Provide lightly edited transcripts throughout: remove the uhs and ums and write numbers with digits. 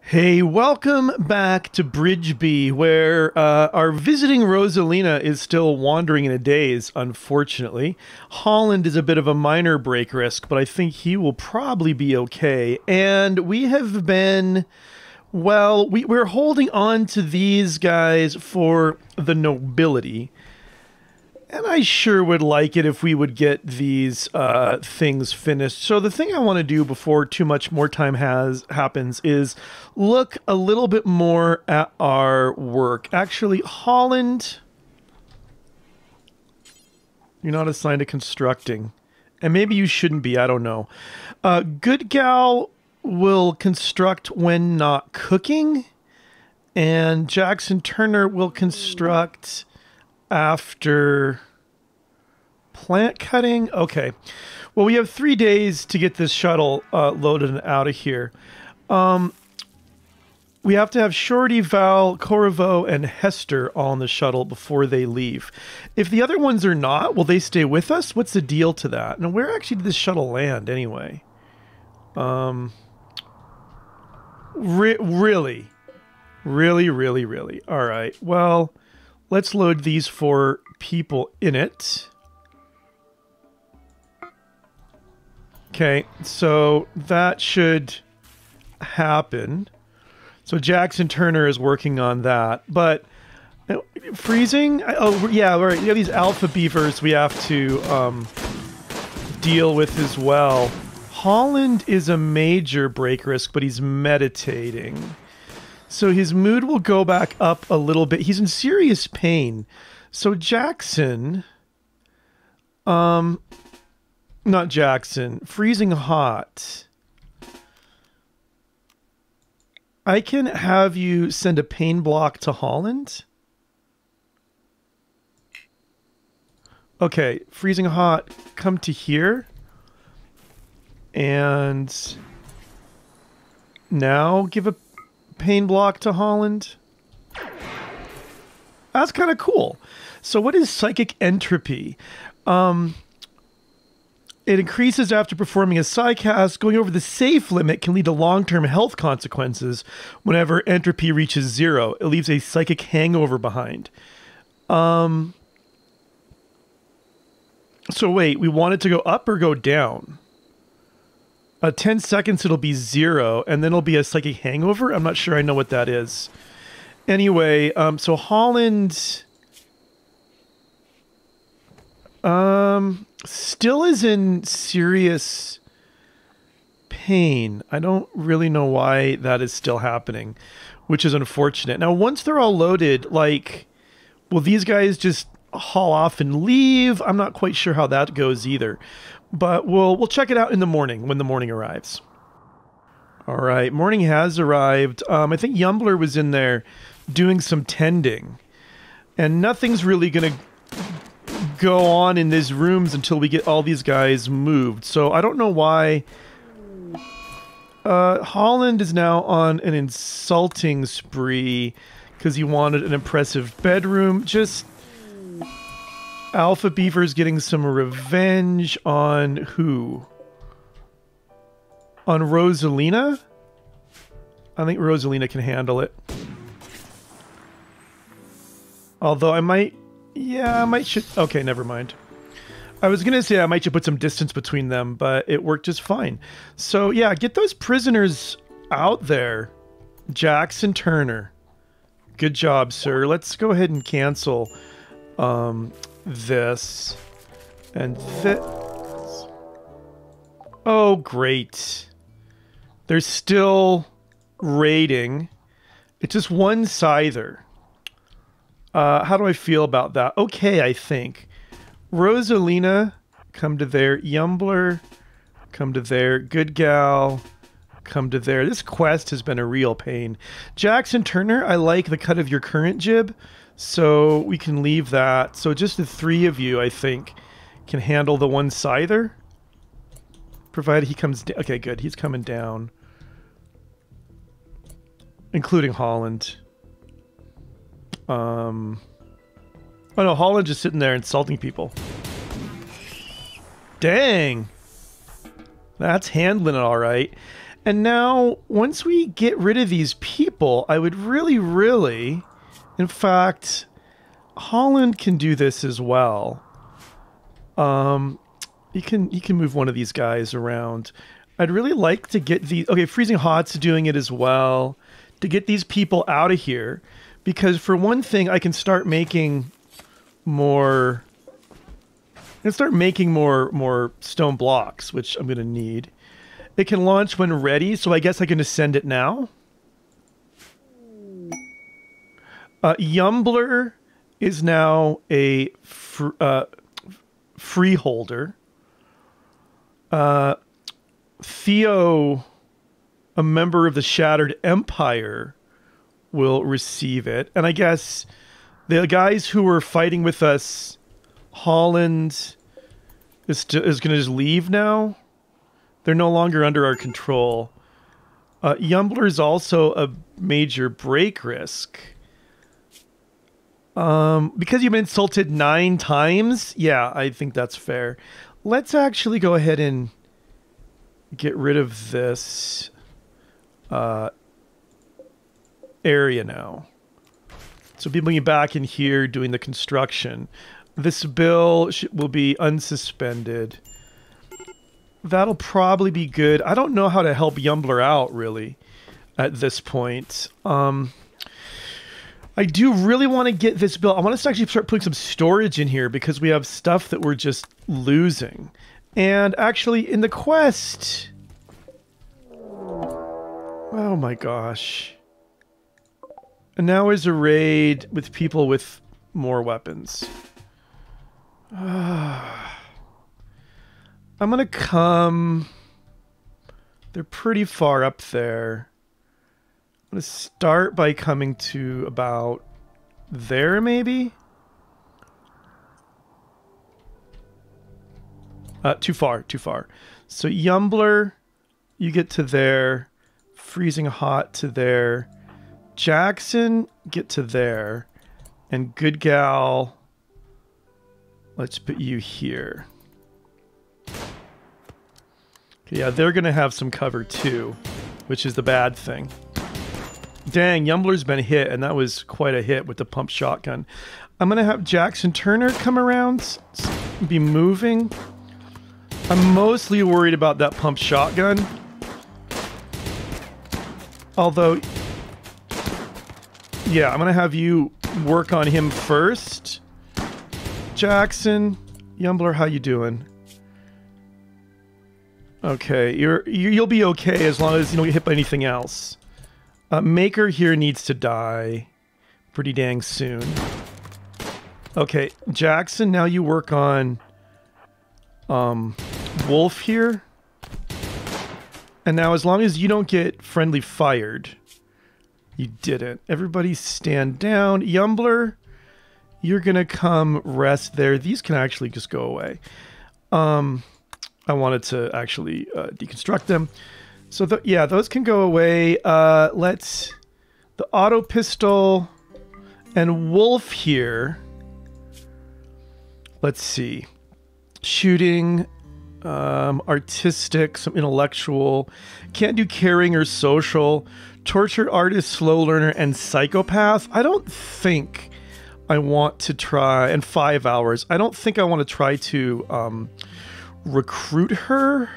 Hey, welcome back to Bridgeby, where our visiting Rosalina is still wandering in a daze, unfortunately. Holland is a bit of a minor break risk, but I think he will probably be okay. And we have been, well, we're holding on to these guys for the nobility. And I sure would like it if we would get these things finished. So the thing I want to do before too much more time happens is look a little bit more at our work. Actually, Holland, you're not assigned to constructing. And maybe you shouldn't be, I don't know. Good Gal will construct when not cooking. And Jackson Turner will construct after plant cutting. Okay, well, we have 3 days to get this shuttle loaded and out of here. We have to have Shorty, Val, Corvo, and Hester on the shuttle before they leave. If the other ones are not, will they stay with us? What's the deal to that? Now, where actually did this shuttle land anyway? Really? All right, well, let's load these 4 people in it. Okay, so that should happen. So Jackson Turner is working on that. But freezing? Oh, yeah, right. We have these alpha beavers we have to deal with as well. Holland is a major break risk, but he's meditating. So his mood will go back up a little bit. He's in serious pain. So Jackson, not Jackson, freezing hot. I can have you send a pain block to Holland. Okay, freezing hot, come to here. And now give a pain block to Holland. That's kind of cool. So what is psychic entropy? It increases after performing a psycast. Going over the safe limit can lead to long-term health consequences whenever entropy reaches 0. It leaves a psychic hangover behind. So wait, we want it to go up or go down? 10 seconds it'll be 0, and then it'll be a psychic hangover? I'm not sure I know what that is. Anyway, so Holland still is in serious pain. I don't really know why that is still happening, which is unfortunate. Now, once they're all loaded, like, will these guys just haul off and leave? I'm not quite sure how that goes either. But we'll check it out in the morning when the morning arrives. All right, morning has arrived. I think Yumbler was in there doing some tending. And nothing's really going to go on in these rooms until we get all these guys moved. So I don't know why. Holland is now on an insulting spree because he wanted an impressive bedroom. Just Alpha Beaver's getting some revenge on who? On Rosalina? I think Rosalina can handle it. Although I might... Yeah, I might should... Okay, never mind. I was going to say I might should put some distance between them, but it worked just fine. So, yeah, get those prisoners out there. Jackson Turner. Good job, sir. Let's go ahead and cancel this and this. Oh, great. They're still raiding. It's just one scyther. How do I feel about that? Okay, I think. Rosalina, come to there. Yumbler, come to there. Good Gal, come to there. This quest has been a real pain. Jackson Turner, I like the cut of your current jib, so we can leave that. So just the 3 of you, I think, can handle the one scyther. Provided he comes down. Okay, good. He's coming down. Including Holland. Oh no, Holland just sitting there insulting people. Dang. That's handling it all right. And now, once we get rid of these people, I would really, in fact, Holland can do this as well. You can move one of these guys around. I'd really like to get the... Okay, Freezing Hot's doing it as well. To get these people out of here. Because for one thing, I can start making more... more stone blocks, which I'm going to need. It can launch when ready, so I guess I can ascend it now. Yumbler is now a freeholder. Theo, a member of the Shattered Empire, will receive it. And I guess the guys who were fighting with us, Holland, is going to just leave now. They're no longer under our control. Yumbler is also a major break risk. Because you've been insulted 9 times? Yeah, I think that's fair. Let's actually go ahead and get rid of this area now. So people can be back in here doing the construction. This bill will be unsuspended. That'll probably be good. I don't know how to help Yumbler out, really, at this point. I do really want to get this bill. I want us to actually start putting some storage in here because we have stuff that we're just losing. And actually, in the quest... Oh my gosh. And now is a raid with people with more weapons. I'm gonna come... They're pretty far up there. I'm gonna start by coming to about there, maybe? Too far. So Yumbler, you get to there. Freezing Hot to there. Jackson, get to there. And Good Gal, let's put you here. Yeah, they're going to have some cover too, which is the bad thing. Dang, Yumbler's been hit, and that was quite a hit with the pump shotgun. I'm going to have Jackson Turner come around, be moving. I'm mostly worried about that pump shotgun. Although, yeah, I'm going to have you work on him first. Jackson, Yumbler, how you doing? Okay, you'll be okay as long as you don't get hit by anything else. Maker here needs to die pretty dang soon. Okay, Jackson, now you work on Wolf here. And now as long as you don't get friendly fired, you didn't. Everybody stand down. Yumbler, you're gonna come rest there. These can actually just go away. I wanted to actually deconstruct them. So, yeah, those can go away. The auto pistol and Wolf here. Let's see. Shooting, artistic, some intellectual. Can't do caring or social. Tortured artist, slow learner, and psychopath. I don't think I want to try... And 5 hours. I don't think I want to try to... recruit her.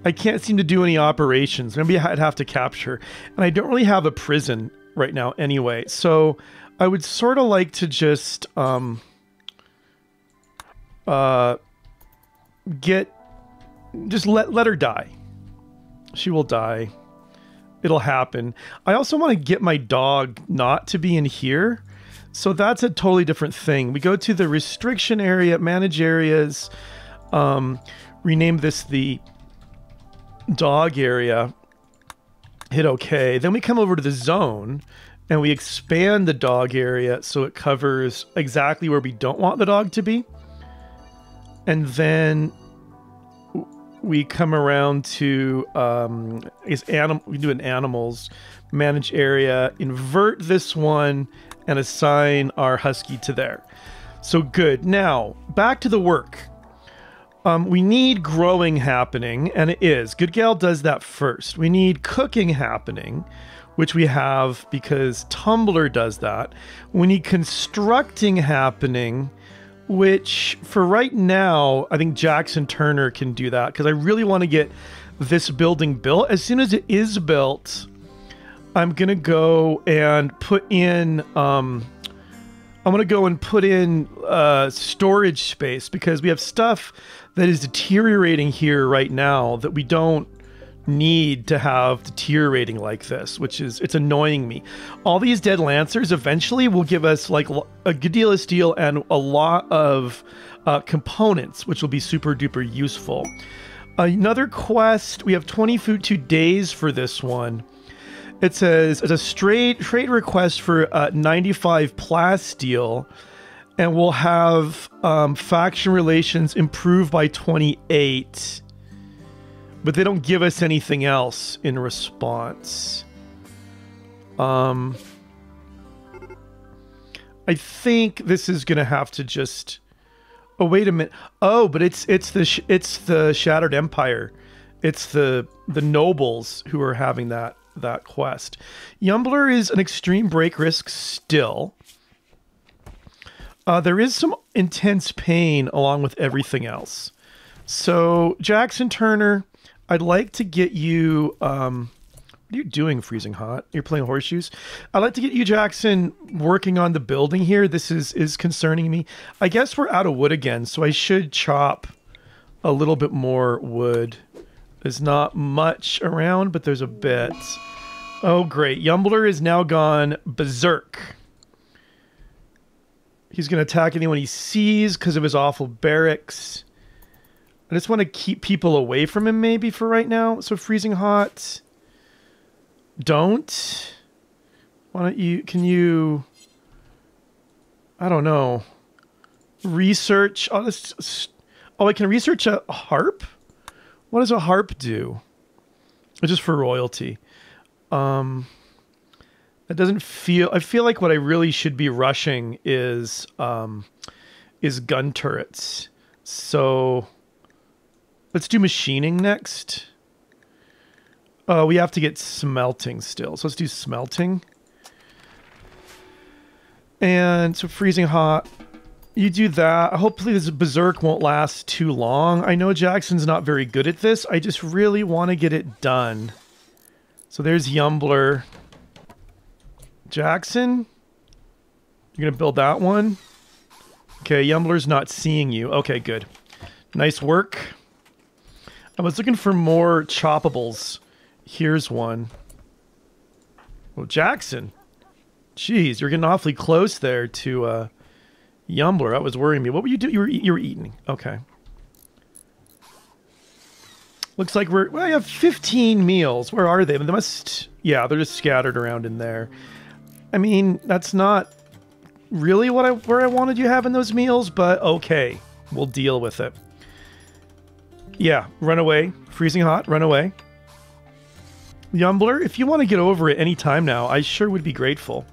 I can't seem to do any operations. Maybe I'd have to capture. And I don't really have a prison right now anyway. So I would sort of like to just let her die. She will die. It'll happen. I also want to get my dog not to be in here. So that's a totally different thing. We go to the restriction area, manage areas, rename this the dog area, hit OK. Then we come over to the zone and we expand the dog area so it covers exactly where we don't want the dog to be. And then we come around to we do an animals, manage area, invert this one, and assign our husky to there. So good. Now, back to the work. We need growing happening, and it is. Goodwill does that first. We need cooking happening, which we have because Tumblr does that. We need constructing happening, which for right now, I think Jackson Turner can do that because I really want to get this building built. As soon as it is built, I'm going to go and put in... storage space because we have stuff that is deteriorating here right now that we don't need to have deteriorating like this, which is, it's annoying me. All these dead lancers eventually will give us like a good deal of steel and a lot of components, which will be super duper useful. Another quest, we have 20 food 2 days for this one. It says it's a straight trade request for 95 plasteel, and we'll have faction relations improved by 28. But they don't give us anything else in response. I think this is gonna have to just. Oh wait a minute. Oh, but it's the Shattered Empire. It's the nobles who are having that quest. Yumbler is an extreme break risk still. There is some intense pain along with everything else. So Jackson Turner, I'd like to get you, what are you doing, Freezing Hot? You're playing horseshoes? I'd like to get you, Jackson, working on the building here. This is concerning me. I guess we're out of wood again, so I should chop a little bit more wood. There's not much around, but there's a bit. Oh, great. Yumbler is now gone berserk. He's going to attack anyone he sees because of his awful barracks. I just want to keep people away from him maybe for right now. So Freezing Hot. Don't. Why don't you... Can you... I don't know. Research... Oh, I can research a harp? What does a harp do? It's just for royalty. It doesn't feel... I feel like what I really should be rushing is gun turrets. So let's do machining next. We have to get smelting still. So let's do smelting. And so Freezing Hot. You do that. Hopefully this berserk won't last too long. I know Jackson's not very good at this. I just really want to get it done. So there's Yumbler. Jackson? You're going to build that one? Okay, Yumbler's not seeing you. Okay, good. Nice work. I was looking for more choppables. Here's one. Oh, Jackson. Jeez, you're getting awfully close there to Yumbler. That was worrying me. What were you doing? You were eating. Okay. Looks like we have 15 meals. Where are they? They must... Yeah, they're just scattered around in there. I mean, that's not really where I wanted you having those meals, but okay. We'll deal with it. Yeah, run away. Freezing Hot, run away. Yumbler, if you want to get over it any time now, I sure would be grateful.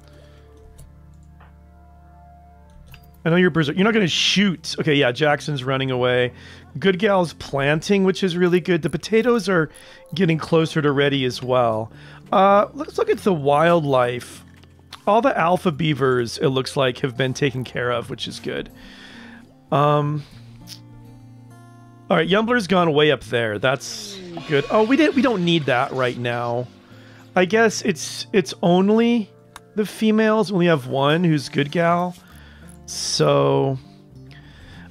I know you're berserk. You're not going to shoot. Okay, yeah, Jackson's running away. Good Gal's planting, which is really good. The potatoes are getting closer to ready as well. Let's look at the wildlife. All the alpha beavers, it looks like, have been taken care of, which is good. All right, Yumbler's gone way up there. That's good. Oh, we don't need that right now. I guess it's only the females. We only have one who's Good Gal. So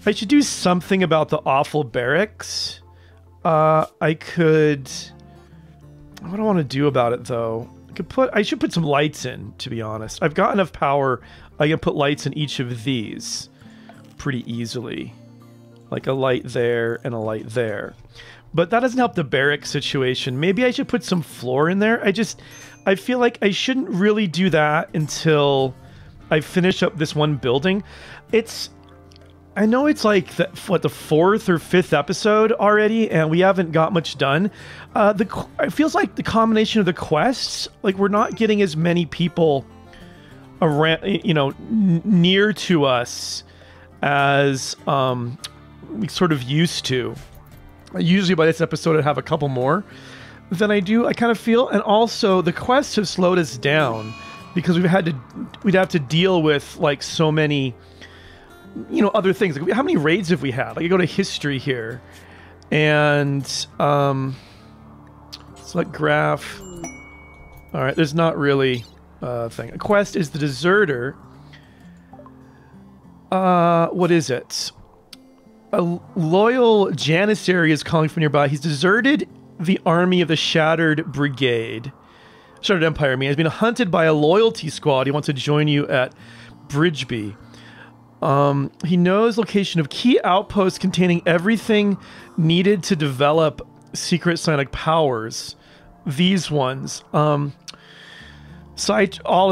I should do something about the awful barracks. I could... What do I want to do about it, though? I should put some lights in, to be honest. I've got enough power. I can put lights in each of these pretty easily. Like a light there and a light there. But that doesn't help the barrack situation. Maybe I should put some floor in there. I feel like I shouldn't really do that until I finish up this one building. I know it's like the 4th or 5th episode already, and we haven't got much done. It feels like the combination of the quests, like we're not getting as many people around, near to us as we sort of used to. Usually by this episode I'd have a couple more than I do, I kind of feel. And also the quests have slowed us down because we'd have to deal with like so many, you know, other things. Like, how many raids have we had? Like, I go to history here and select graph. All right, there's not really a thing. A quest is the deserter. What is it? A loyal janissary is calling from nearby. He's deserted the army of the Shattered Brigade. Shattered Empire, I mean. Has been hunted by a loyalty squad. He wants to join you at Bridgeby. He knows location of key outposts containing everything needed to develop secret psionic powers. These ones. All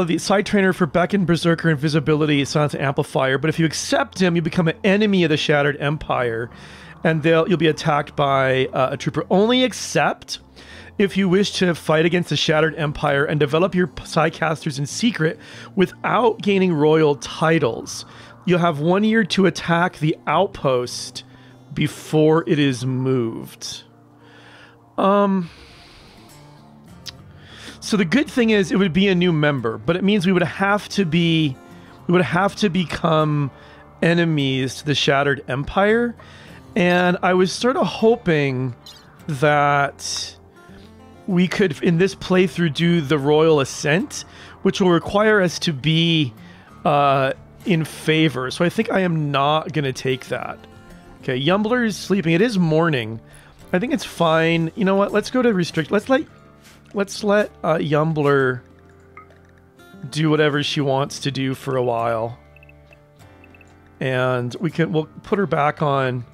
of these. Side trainer for Beckon, Berserker, Invisibility, Silence Amplifier. But if you accept him, you become an enemy of the Shattered Empire. And you'll be attacked by a trooper. Only accept if you wish to fight against the Shattered Empire and develop your Psycasters in secret without gaining royal titles. You'll have 1 year to attack the outpost before it is moved. So the good thing is it would be a new member, but it means we would have to become enemies to the Shattered Empire. And I was sort of hoping that we could, in this playthrough, do the Royal Ascent, which will require us to be in favor. So I think I am not going to take that. Okay, Yumbler is sleeping. It is morning. I think it's fine. You know what? Let's go to restrict. Let's let Yumbler do whatever she wants to do for a while. And we'll put her back on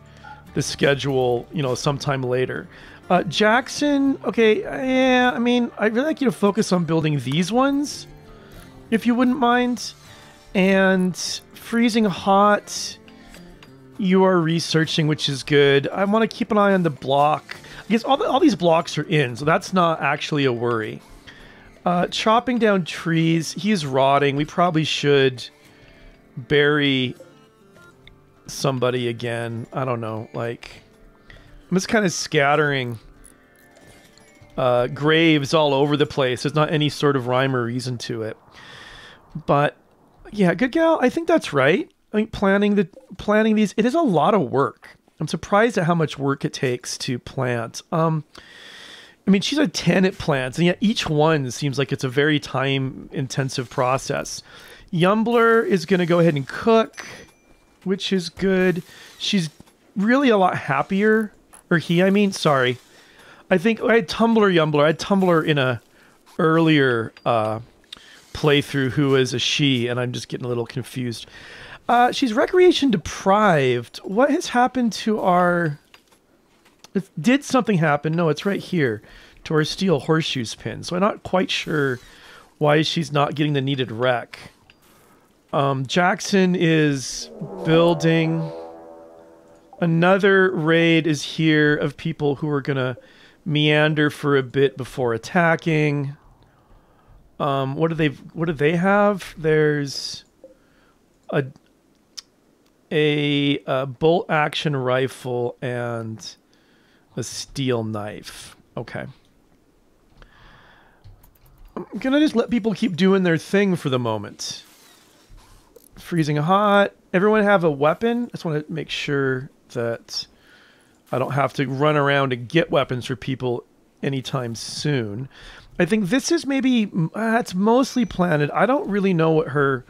the schedule, you know, sometime later. Jackson, okay, yeah, I mean, I'd really like you to focus on building these ones, if you wouldn't mind. And freezing hot, you are researching, which is good. I want to keep an eye on the block. I guess all these blocks are in, so that's not actually a worry. Chopping down trees, he's rotting. We probably should bury somebody again. I don't know, like, I'm just kind of scattering graves all over the place. There's not any sort of rhyme or reason to it. But yeah, good gal, I think that's right. I mean, planning these, it is a lot of work. I'm surprised at how much work it takes to plant. I mean, she's a 10 at plants, and yet each one seems like it's a very time-intensive process. Yumbler is going to go ahead and cook, which is good. She's really a lot happier. Or he, I mean, sorry. I think I had Yumbler. I had Tumblr in a earlier playthrough who is a she, and I'm just getting a little confused. She's recreation deprived. What has happened to our... Did something happen? No, it's right here. To our steel horseshoes pin. So I'm not quite sure why she's not getting the needed rec. Jackson is building. Another raid is here of people who are going to meander for a bit before attacking. What do they have? There's a bolt action rifle and a steel knife. Okay. I'm gonna just let people keep doing their thing for the moment. Freezing hot. Everyone have a weapon? I just want to make sure that I don't have to run around and get weapons for people anytime soon. I think this is maybe... it's mostly planted. I don't really know what her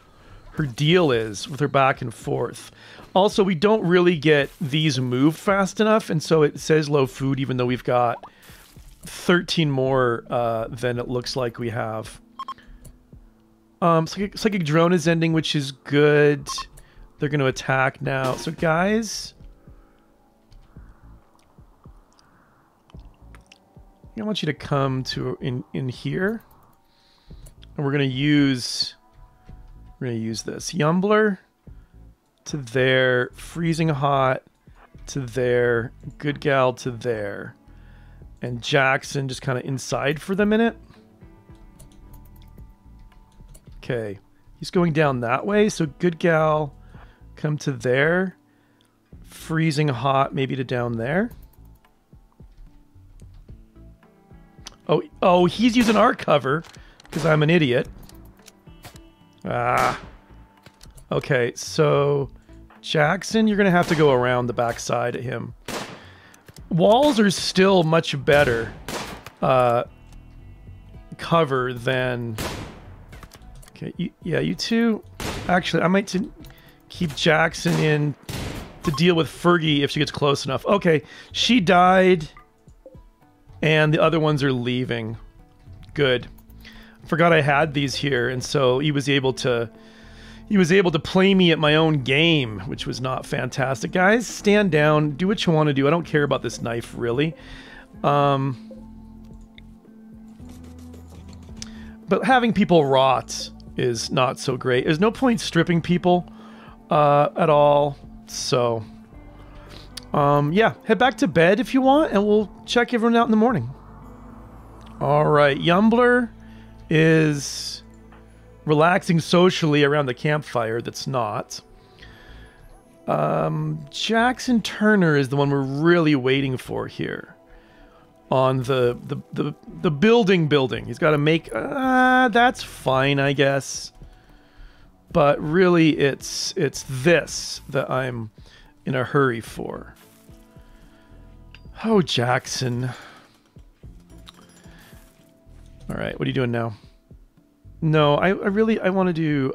deal is with her back and forth. Also, we don't really get these moved fast enough, and so it says low food, even though we've got 13 more than it looks like we have. Psychic drone is ending, which is good. They're going to attack now. So, guys, I want you to come to in here, and we're going to use this Yumbler to there, freezing hot to there, good gal to there, and Jackson just kind of inside for the minute. Okay, he's going down that way, so good gal, come to there, Freezing hot, maybe to down there. Oh, he's using our cover because I'm an idiot. Ah. Okay, so Jackson, you're going to have to go around the backside of him. Walls are still much better cover than... Okay, you two... Actually, I might keep Jackson in to deal with Fergie if she gets close enough. Okay, she died, and the other ones are leaving. Good. Forgot I had these here, and so he was able to play me at my own game, which was not fantastic. Guys, stand down, do what you want to do. I don't care about this knife, really. But having people rot is not so great. There's no point stripping people at all. So, yeah, head back to bed if you want, and we'll check everyone out in the morning. All right, Yumbler is relaxing socially around the campfire. That's not. Jackson Turner is the one we're really waiting for here. On the building. He's got to make... that's fine, I guess. But really, it's this that I'm in a hurry for. Oh, Jackson. All right, what are you doing now? No, I want to do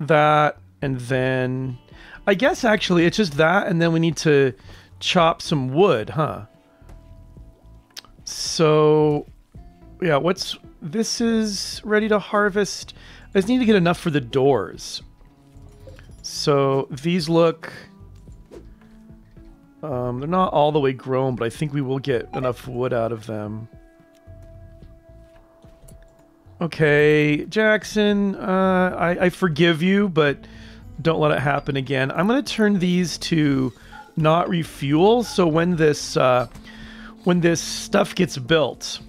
that, and then... I guess, actually, it's just that, and then we need to chop some wood, huh? So, yeah, this is ready to harvest. I just need to get enough for the doors. So, these look... they're not all the way grown, but I think we will get enough wood out of them. Okay, Jackson, I forgive you, but don't let it happen again. I'm going to turn these to not refuel, so when this stuff gets built,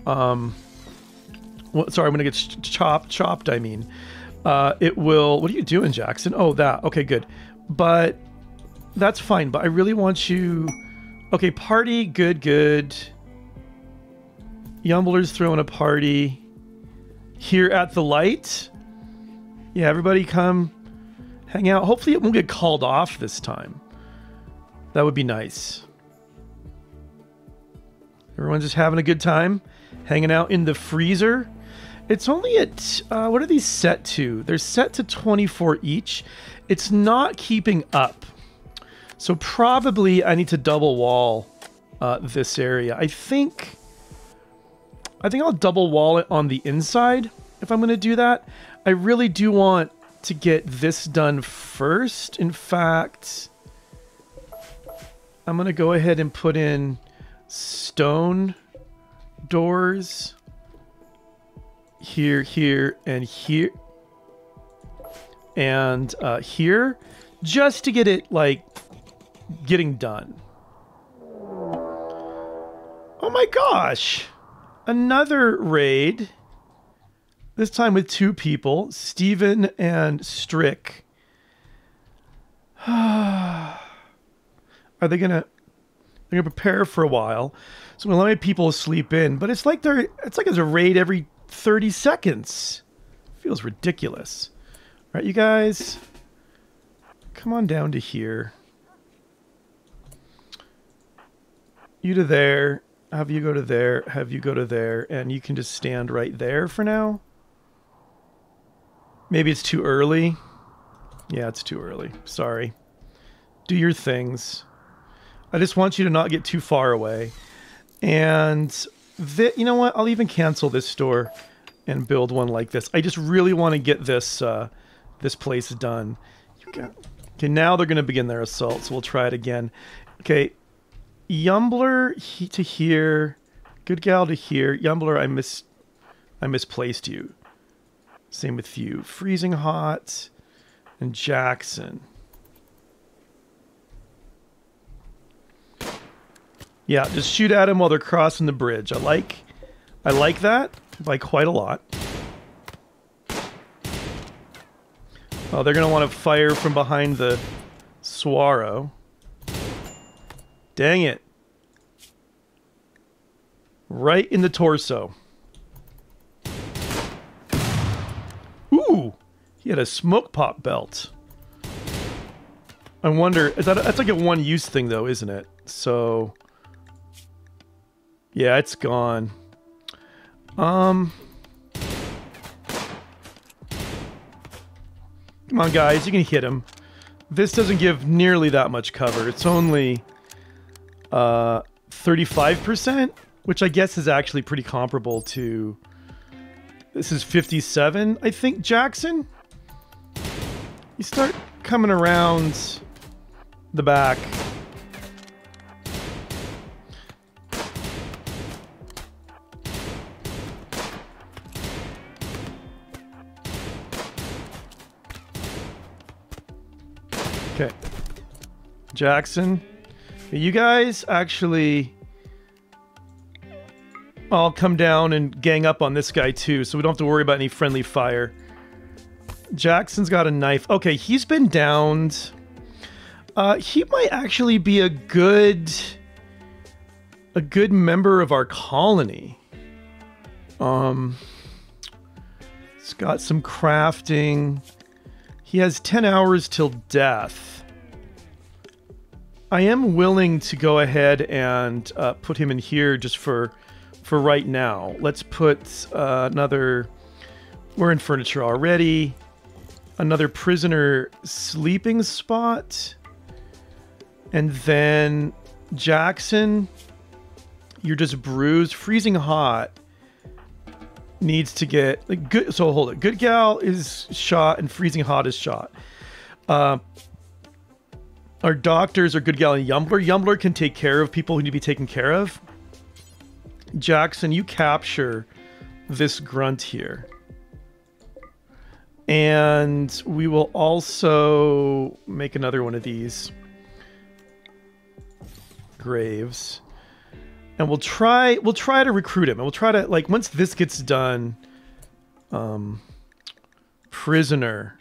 sorry, when it gets chopped, I mean, it will... What are you doing, Jackson? Oh, that. Okay, good. But that's fine, but I really want you... Okay, party, good. Yumbler's throwing a party here at the light. Yeah, everybody come hang out. Hopefully it won't get called off this time. That would be nice. Everyone's just having a good time, hanging out in the freezer. It's only at, what are these set to? They're set to 24 each. It's not keeping up. So probably I need to double wall this area. I think I'll double wall it on the inside if I'm going to do that. I really do want to get this done first. In fact, I'm going to go ahead and put in stone doors here, and here. And here, just to get it, like, getting done. Oh my gosh! Another raid. This time with two people, Steven and Strick. Are they gonna... They're gonna prepare for a while. So I'm gonna let my people sleep in. But it's like it's a raid every 30 seconds. Feels ridiculous. All right, you guys, come on down to here. You to there. Have you go to there. Have you go to there. And you can just stand right there for now. Maybe it's too early. Yeah, it's too early. Sorry. Do your things. I just want you to not get too far away. And you know what? I'll even cancel this store and build one like this. I just really want to get this this place done. Okay, now they're going to begin their assault, so we'll try it again. Okay, Yumbler to here. Good gal to here. Yumbler, I misplaced you. Same with you. Freezing Hot and Jackson. Yeah, just shoot at them while they're crossing the bridge. I like that by quite a lot. Oh, they're gonna want to fire from behind the Swaro. Dang it. Right in the torso. Ooh, he had a smoke pop belt. I wonder, that's like a one-use thing though, isn't it? So, yeah, it's gone. Come on, guys, you can hit him. This doesn't give nearly that much cover. It's only 35%, which I guess is actually pretty comparable to... This is 57, I think, Jackson? You start coming around the back. Okay. Jackson. You guys actually... I'll come down and gang up on this guy too, so we don't have to worry about any friendly fire. Jackson's got a knife. Okay, he's been downed. He might actually be a good member of our colony. It's got some crafting. He has 10 hours till death. I am willing to go ahead and put him in here just for right now. Let's put another... We're in furniture already. Another prisoner sleeping spot. And then Jackson, you're just bruised, freezing hot. Needs to get... like good. So hold it. Good Gal is shot and freezing hot is shot. Our doctors are Good Gal and Yumbler. Yumbler can take care of people who need to be taken care of. Jackson, you capture this grunt here. And we will also make another one of these graves. And we'll try to recruit him. And we'll try to, like, once this gets done, prisoner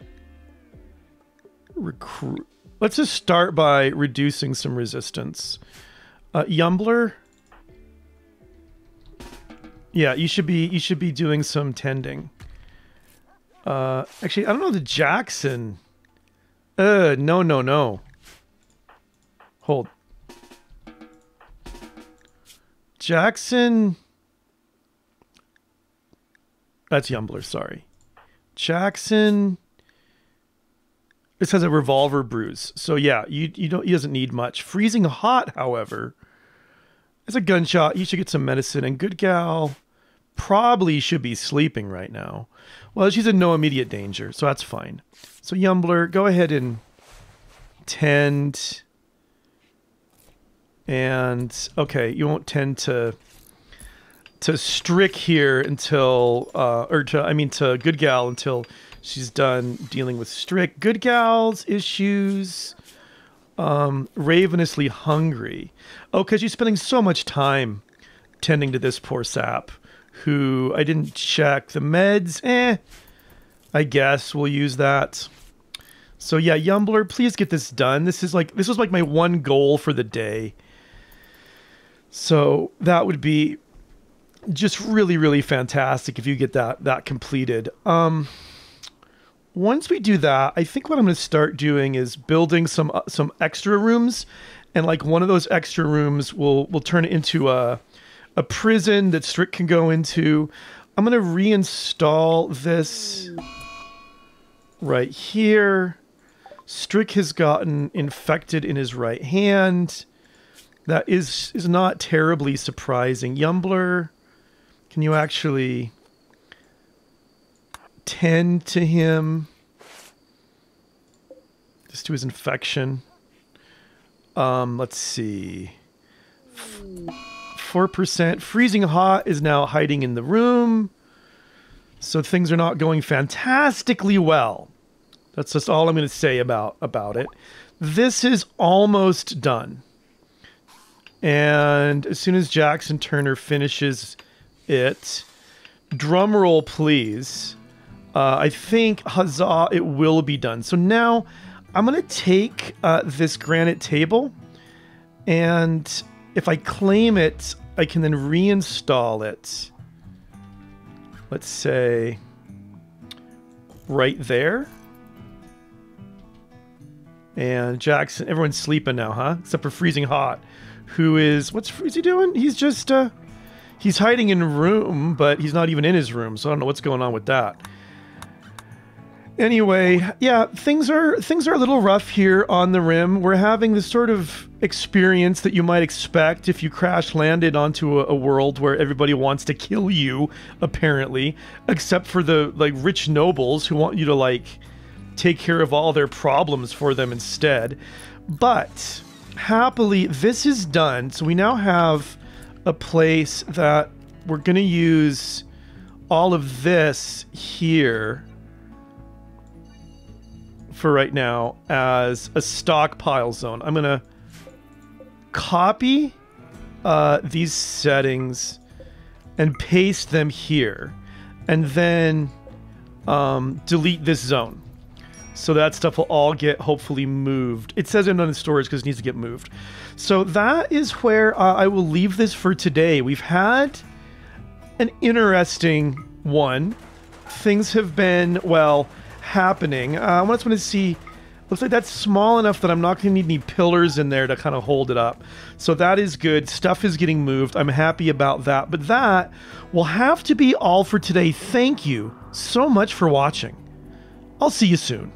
recruit. Let's just start by reducing some resistance. Yumbler. Yeah, you should be doing some tending. Actually, I don't know the Jackson. No. Hold. Jackson. That's Yumbler, sorry. Jackson. This has a revolver bruise. So yeah, he doesn't need much. Freezing hot, however. As a gunshot, you should get some medicine. And Good Gal probably should be sleeping right now. Well, she's in no immediate danger, so that's fine. So Yumbler, go ahead and tend. And okay, you won't tend to Strick here until to Good Gal until she's done dealing with Strick. Good Gal's issues. Ravenously hungry. Oh, because she's spending so much time tending to this poor sap, who I didn't check. The meds, I guess we'll use that. So yeah, Yumbler, please get this done. This was like my one goal for the day. So that would be just really, really fantastic if you get that completed. Once we do that, I think what I'm going to start doing is building some extra rooms, and like one of those extra rooms will turn it into a prison that Strick can go into. I'm going to reinstall this right here. Strick has gotten infected in his right hand. That is not terribly surprising. Yumbler, can you actually tend to him? Just to his infection. Let's see. 4%. Freezing hot is now hiding in the room. So things are not going fantastically well. That's just all I'm going to say about it. This is almost done. And as soon as Jackson Turner finishes it, drum roll please. I think, huzzah, it will be done. So now I'm going to take this granite table, and if I claim it, I can then reinstall it. Let's say right there. And Jackson, everyone's sleeping now, huh? Except for Freezing Hot, who is, what's he doing? He's just, he's hiding in a room, but he's not even in his room, so I don't know what's going on with that. Anyway, yeah, things are a little rough here on the Rim. We're having this sort of experience that you might expect if you crash landed onto a world where everybody wants to kill you, apparently, except for the like rich nobles who want you to like take care of all their problems for them instead. But happily, this is done. So we now have a place that we're going to use all of this here for right now as a stockpile zone. I'm going to copy these settings and paste them here, and then delete this zone. So that stuff will all get hopefully moved. It says I'm not in storage because it needs to get moved. So that is where I will leave this for today. We've had an interesting one. Things have been, well, happening. I just want to see, looks like that's small enough that I'm not going to need any pillars in there to kind of hold it up. So that is good. Stuff is getting moved. I'm happy about that. But that will have to be all for today. Thank you so much for watching. I'll see you soon.